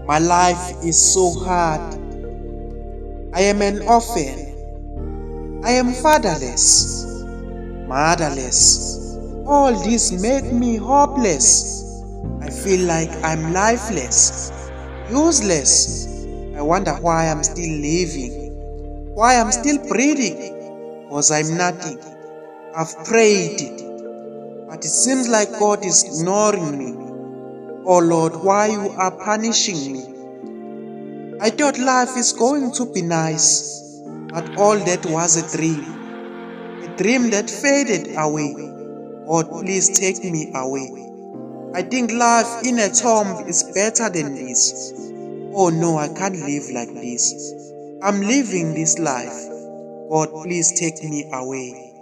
My life is so hard. I am an orphan. I am fatherless, motherless. All this make me hopeless. I feel like I'm lifeless, useless. I wonder why I'm still living, why I'm still breathing, cause I'm nothing. I've prayed, but it seems like God is ignoring me. Oh Lord, why you are punishing me? I thought life is going to be nice, but all that was a dream that faded away. God, please take me away. I think life in a tomb is better than this. Oh no, I can't live like this. I'm living this life. God, please take me away.